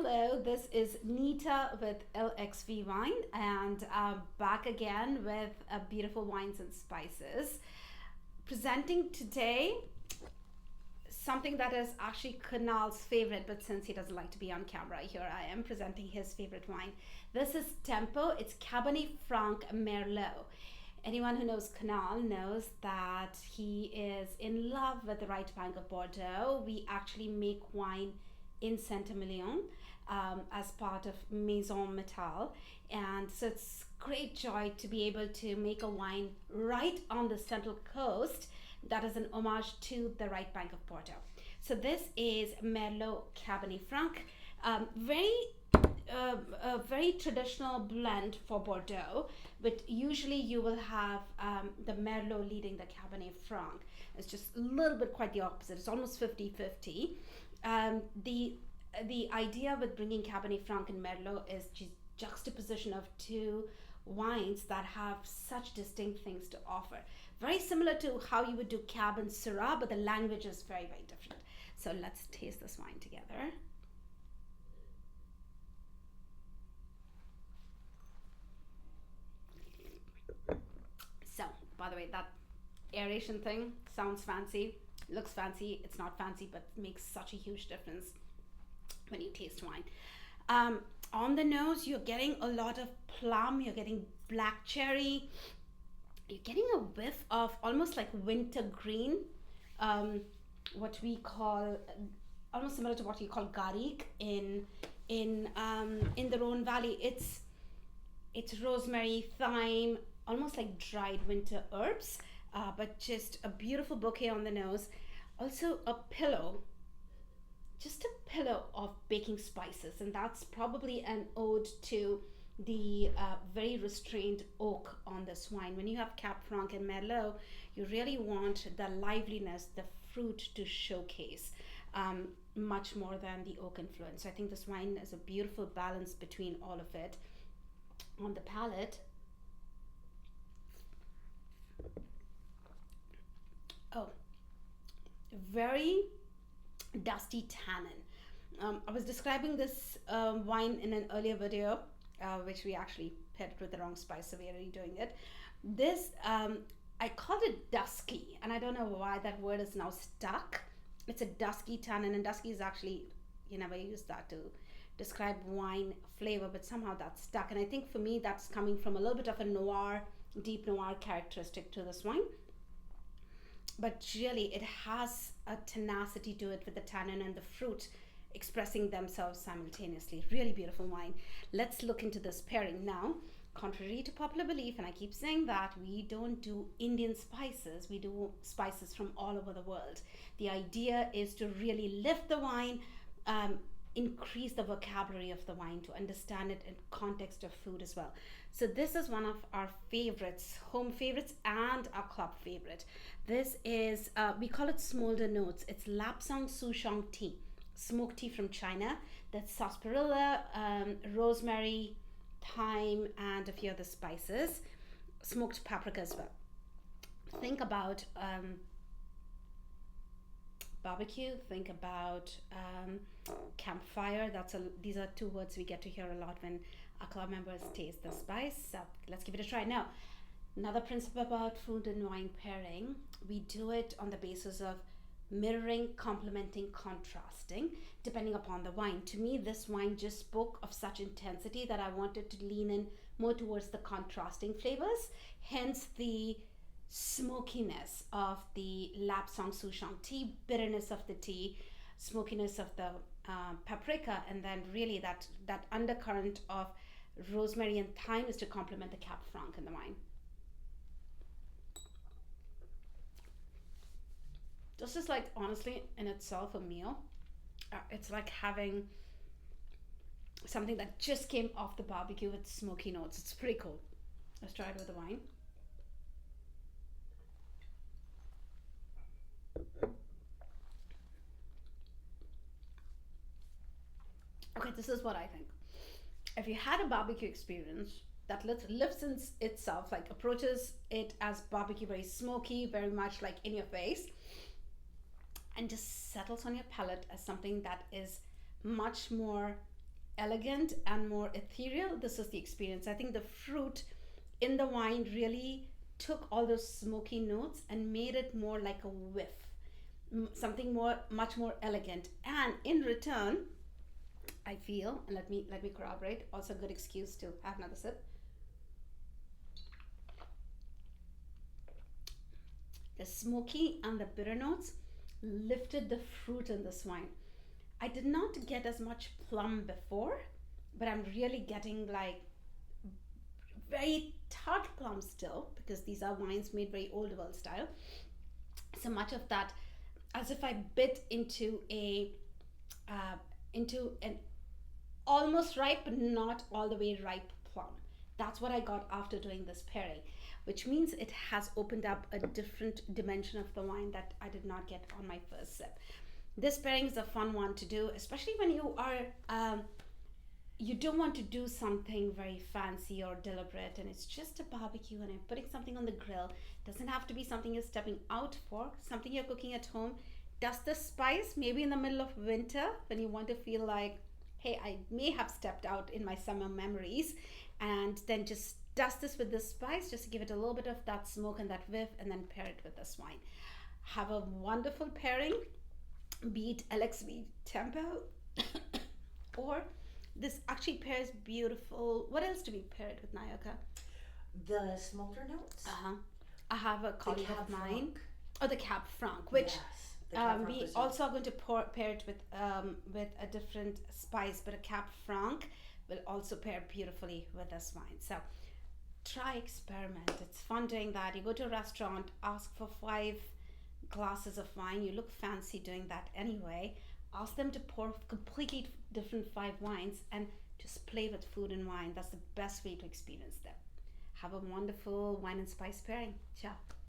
Hello, this is Nita with LXV Wine, and back again with beautiful wines and spices. Presenting today something that is actually Kunal's favorite, but since he doesn't like to be on camera, here I am presenting his favorite wine. This is Tempo, it's Cabernet Franc Merlot. Anyone who knows Kunal knows that he is in love with the right bank of Bordeaux. We actually make wine in Saint-Emilion as part of Maison Metal. And so it's great joy to be able to make a wine right on the Central Coast that is an homage to the right bank of Bordeaux. So this is Merlot Cabernet Franc, very a very traditional blend for Bordeaux, but usually you will have the Merlot leading the Cabernet Franc. It's just a little bit quite the opposite. It's almost 50-50. The idea with bringing Cabernet Franc and Merlot is just juxtaposition of two wines that have such distinct things to offer. Very similar to how you would do Cab and Syrah, but the language is very, very different. So let's taste this wine together. So, by the way, that aeration thing sounds fancy, looks fancy, it's not fancy, but makes such a huge difference when you taste wine. On the nose, you're getting a lot of plum, you're getting black cherry, you're getting a whiff of almost like winter green, what we call almost similar to what you call garlic in the Rhone Valley. It's rosemary, thyme, almost like dried winter herbs, but just a beautiful bouquet on the nose. Also a pillow, just a pillow of baking spices, and that's probably an ode to the very restrained oak on this wine. When you have Cab Franc and Merlot, you really want the liveliness, the fruit to showcase much more than the oak influence. So I think this wine is a beautiful balance between all of it. On the palate, oh, very dusty tannin. I was describing this wine in an earlier video, which we actually paired with the wrong spice, so we are redoing it. This, I called it dusky, and I don't know why that word is now stuck. It's a dusky tannin, and dusky is actually, you never use that to describe wine flavor, but somehow that's stuck. And I think for me, that's coming from a little bit of a noir, deep noir characteristic to this wine. But really, it has a tenacity to it with the tannin and the fruit expressing themselves simultaneously. Really beautiful wine. Let's look into this pairing now. Contrary to popular belief, and I keep saying that, we don't do Indian spices, we do spices from all over the world. The idea is to really lift the wine, increase the vocabulary of the wine, to understand it in context of food as well. So this is one of our favorites, home favorites, and our club favorite. This is, we call it smolder notes. It's Lapsang Souchong tea, smoked tea from China. That's sarsaparilla, rosemary, thyme, and a few other spices. Smoked paprika as well. Think about barbecue. Think about campfire. These are two words we get to hear a lot when our club members taste the spice. So let's give it a try now. Another principle about food and wine pairing, we do it on the basis of mirroring, complementing, contrasting, depending upon the wine. To me, this wine just spoke of such intensity that I wanted to lean in more towards the contrasting flavors, hence the smokiness of the Lapsang Souchong tea, bitterness of the tea, smokiness of the paprika, and then really that undercurrent of rosemary and thyme is to complement the Cab Franc in the wine. This is like honestly in itself a meal. It's like having something that just came off the barbecue with smoky notes. It's pretty cool. Let's try it with the wine. Okay, this is what I think. If you had a barbecue experience that lives in itself, like approaches it as barbecue, very smoky, very much like in your face, and just settles on your palate as something that is much more elegant and more ethereal, this is the experience. I think the fruit in the wine really took all those smoky notes and made it more like a whiff, something more, much more elegant. And in return, I feel, and let me corroborate. Also, a good excuse to have another sip. The smoky and the bitter notes lifted the fruit in this wine. I did not get as much plum before, but I'm really getting like very tart plum still, because these are wines made very old world style. So much of that, as if I bit uh, into an almost ripe but not all the way ripe plum. That's what I got after doing this pairing, which means it has opened up a different dimension of the wine that I did not get on my first sip. This pairing is a fun one to do, especially when you don't want to do something very fancy or deliberate, and it's just a barbecue and I'm putting something on the grill. Doesn't have to be something you're stepping out for, something you're cooking at home. Dust the spice maybe in the middle of winter when you want to feel like, hey, I may have stepped out in my summer memories, and then just dust this with this spice just to give it a little bit of that smoke and that whiff, and then pair it with this wine. Have a wonderful pairing, be it LXV Tempo or this actually pairs beautiful. What else do we pair it with, Nayaka? The smolder notes. Uh-huh. I have a colleague of mine. Franc. Oh, the Cab Franc, which Yes, the Cab Franc we was also are going to pair it with a different spice, but a Cab Franc will also pair beautifully with this wine. So try, experiment. It's fun doing that. You go to a restaurant, ask for 5 glasses of wine. You look fancy doing that anyway. Ask them to pour completely different 5 wines and just play with food and wine. That's the best way to experience them. Have a wonderful wine and spice pairing. Ciao.